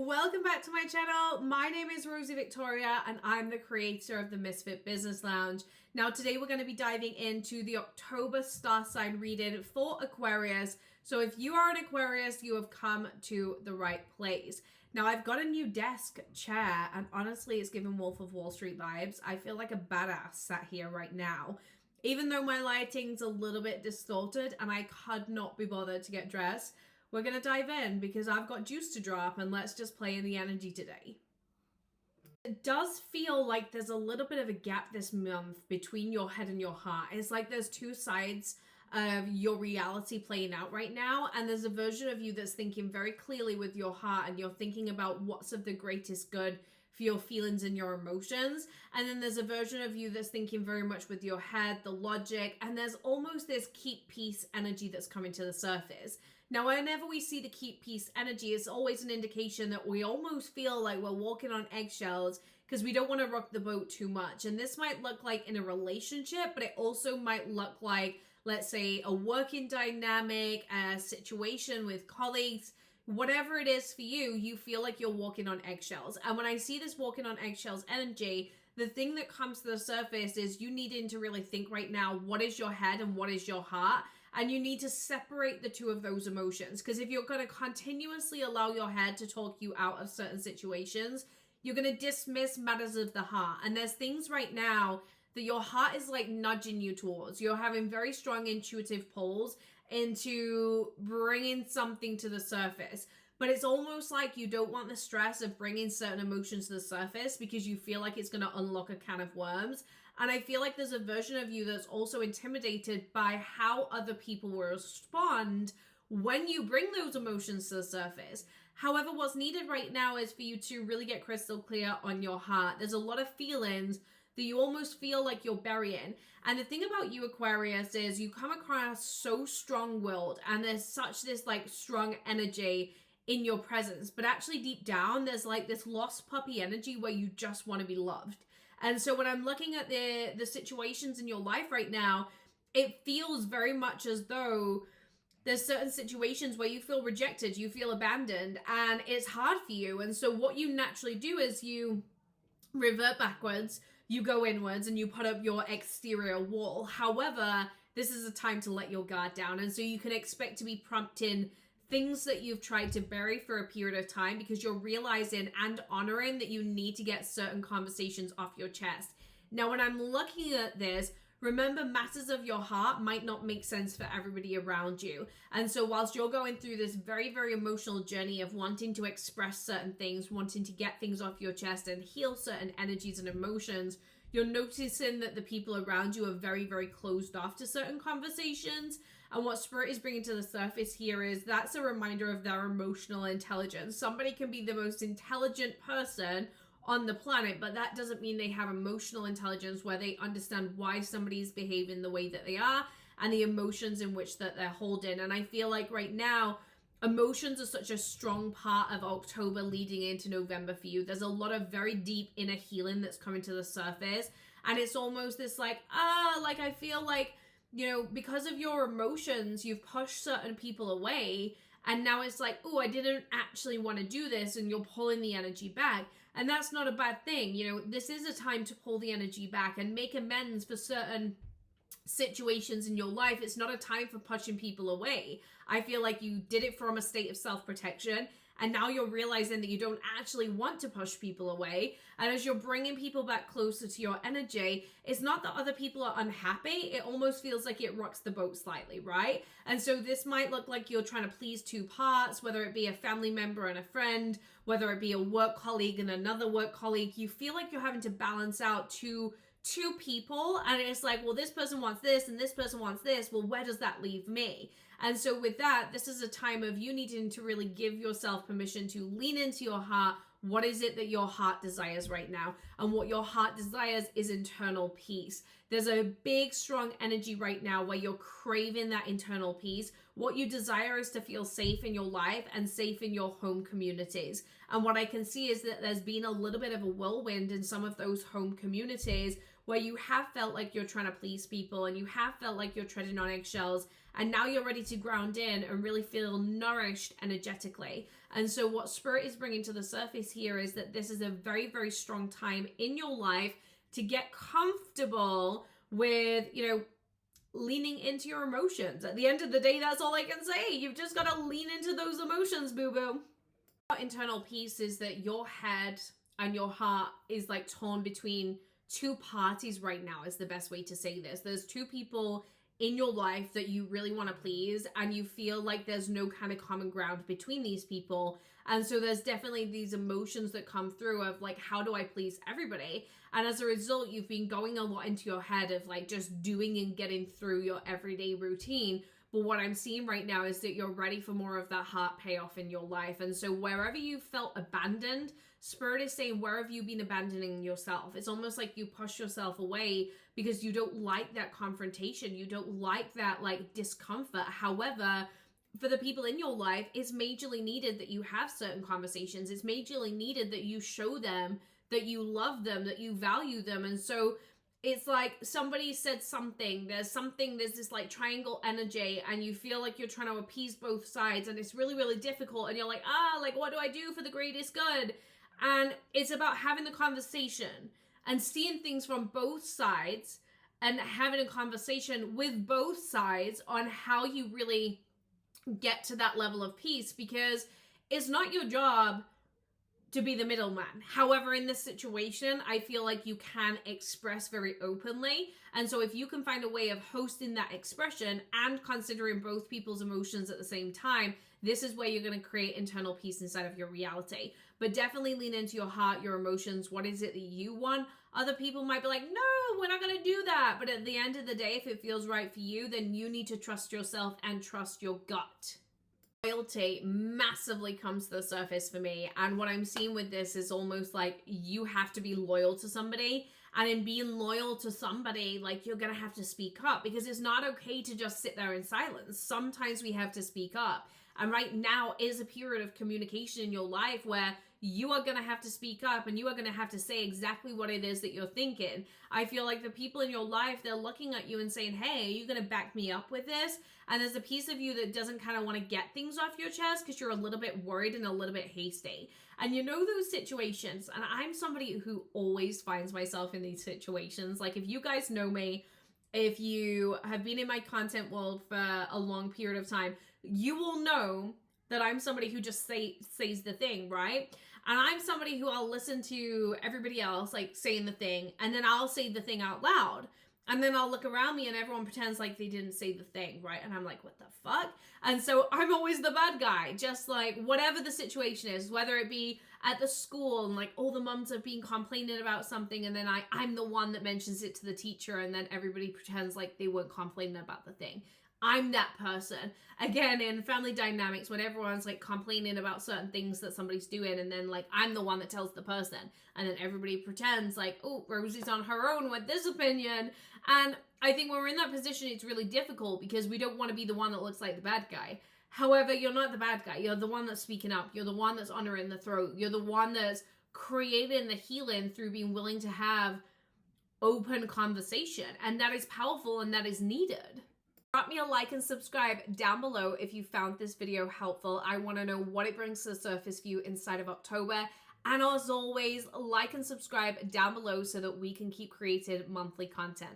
Welcome back to my channel. My name is Rosie Victoria and I'm the creator of the Misfit Business Lounge. Now today we're going to be diving into the October star sign reading for Aquarius. So if you are an Aquarius, you have come to the right place. Now I've got a new desk chair and honestly it's giving Wolf of Wall Street vibes. I feel like a badass sat here right now. Even though my lighting's a little bit distorted and I could not be bothered to get dressed, we're going to dive in because I've got juice to drop and let's just play in the energy today. It does feel like there's a little bit of a gap this month between your head and your heart. It's like there's two sides of your reality playing out right now, and there's a version of you that's thinking very clearly with your heart and you're thinking about what's of the greatest good for your feelings and your emotions, and then there's a version of you that's thinking very much with your head, the logic, and there's almost this keep peace energy that's coming to the surface. Now, whenever we see the keep peace energy, it's always an indication that we almost feel like we're walking on eggshells because we don't want to rock the boat too much. And this might look like in a relationship, but it also might look like, let's say, a working dynamic, a situation with colleagues. Whatever it is for you, you feel like you're walking on eggshells. And when I see this walking on eggshells energy, the thing that comes to the surface is you needing to really think right now, what is your head and what is your heart? And you need to separate the two of those emotions. Because if you're going to continuously allow your head to talk you out of certain situations, you're going to dismiss matters of the heart. And there's things right now that your heart is like nudging you towards. You're having very strong intuitive pulls into bringing something to the surface. But it's almost like you don't want the stress of bringing certain emotions to the surface because you feel like it's going to unlock a can of worms. And I feel like there's a version of you that's also intimidated by how other people will respond when you bring those emotions to the surface. However, what's needed right now is for you to really get crystal clear on your heart. There's a lot of feelings that you almost feel like you're burying. And the thing about you, Aquarius, is you come across so strong-willed and there's such this like strong energy in your presence, but actually deep down there's like this lost puppy energy where you just want to be loved. And so when I'm looking at the situations in your life right now, it feels very much as though there's certain situations where you feel rejected, you feel abandoned, and it's hard for you. And so what you naturally do is you revert backwards, you go inwards, and you put up your exterior wall. However, this is a time to let your guard down. And so you can expect to be prompting things that you've tried to bury for a period of time because you're realizing and honoring that you need to get certain conversations off your chest. Now, when I'm looking at this, remember, matters of your heart might not make sense for everybody around you. And so whilst you're going through this very, very emotional journey of wanting to express certain things, wanting to get things off your chest and heal certain energies and emotions, you're noticing that the people around you are very, very closed off to certain conversations. And what Spirit is bringing to the surface here is that's a reminder of their emotional intelligence. Somebody can be the most intelligent person on the planet, but that doesn't mean they have emotional intelligence where they understand why somebody's behaving the way that they are and the emotions in which that they're holding. And I feel like right now, emotions are such a strong part of October leading into November for you. There's a lot of very deep inner healing that's coming to the surface. And it's almost this like I feel like, you know, because of your emotions, you've pushed certain people away. And now it's like, oh, I didn't actually want to do this. And you're pulling the energy back. And that's not a bad thing. You know, this is a time to pull the energy back and make amends for certain situations in your life. It's not a time for pushing people away. I feel like you did it from a state of self-protection. And now you're realizing that you don't actually want to push people away. And as you're bringing people back closer to your energy, it's not that other people are unhappy. It almost feels like it rocks the boat slightly, right? And so this might look like you're trying to please two parts, whether it be a family member and a friend, whether it be a work colleague and another work colleague. You feel like you're having to balance out two people, and it's like, well, this person wants this and this person wants this. Well, where does that leave me? And so with that, this is a time of you needing to really give yourself permission to lean into your heart. What is it that your heart desires right now? And what your heart desires is internal peace. There's a big, strong energy right now where you're craving that internal peace. What you desire is to feel safe in your life and safe in your home communities. And what I can see is that there's been a little bit of a whirlwind in some of those home communities where you have felt like you're trying to please people and you have felt like you're treading on eggshells, and now you're ready to ground in and really feel nourished energetically. And so what Spirit is bringing to the surface here is that this is a very, very strong time in your life to get comfortable with, leaning into your emotions. At the end of the day, that's all I can say. You've just got to lean into those emotions, boo-boo. Internal peace is that your head and your heart is like torn between two parties right now, is the best way to say this. There's two people in your life that you really want to please, and you feel like there's no kind of common ground between these people. And so there's definitely these emotions that come through of like, how do I please everybody? And as a result, you've been going a lot into your head of like just doing and getting through your everyday routine. But what I'm seeing right now is that you're ready for more of that heart payoff in your life. And so wherever you felt abandoned, Spirit is saying, where have you been abandoning yourself? It's almost like you push yourself away because you don't like that confrontation. You don't like that like discomfort. However, for the people in your life, it's majorly needed that you have certain conversations. It's majorly needed that you show them that you love them, that you value them. And so it's like somebody said something, there's this like triangle energy, and you feel like you're trying to appease both sides, and it's really, really difficult. And you're like, like, what do I do for the greatest good? And it's about having the conversation and seeing things from both sides and having a conversation with both sides on how you really get to that level of peace, because it's not your job to be the middleman. However, in this situation, I feel like you can express very openly. And so if you can find a way of hosting that expression and considering both people's emotions at the same time, this is where you're going to create internal peace inside of your reality. But definitely lean into your heart, your emotions. What is it that you want? Other people might be like, no, we're not going to do that. But at the end of the day, if it feels right for you, then you need to trust yourself and trust your gut. Loyalty massively comes to the surface for me, and what I'm seeing with this is almost like you have to be loyal to somebody, and in being loyal to somebody, like, you're gonna have to speak up, because it's not okay to just sit there in silence. Sometimes we have to speak up, and right now is a period of communication in your life where you are going to have to speak up, and you are going to have to say exactly what it is that you're thinking. I feel like the people in your life, they're looking at you and saying, hey, are you going to back me up with this? And there's a piece of you that doesn't kind of want to get things off your chest because you're a little bit worried and a little bit hasty. And you know those situations, and I'm somebody who always finds myself in these situations. Like, if you guys know me, if you have been in my content world for a long period of time, you will know that I'm somebody who just says the thing, right? And I'm somebody who I'll listen to everybody else like saying the thing, and then I'll say the thing out loud. And then I'll look around me and everyone pretends like they didn't say the thing, right? And I'm like, what the fuck? And so I'm always the bad guy, just like whatever the situation is, whether it be at the school and like all the mums have been complaining about something, and then I'm the one that mentions it to the teacher, and then everybody pretends like they weren't complaining about the thing. I'm that person. Again, in family dynamics, when everyone's like complaining about certain things that somebody's doing, and then like I'm the one that tells the person, and then everybody pretends like, oh, Rosie's on her own with this opinion. And I think when we're in that position, it's really difficult because we don't want to be the one that looks like the bad guy. However, you're not the bad guy. You're the one that's speaking up. You're the one that's honoring the throat. You're the one that's creating the healing through being willing to have open conversation. And that is powerful, and that is needed. Drop me a like and subscribe down below if you found this video helpful. I want to know what it brings to the surface for you inside of October. And as always, like and subscribe down below so that we can keep creating monthly content.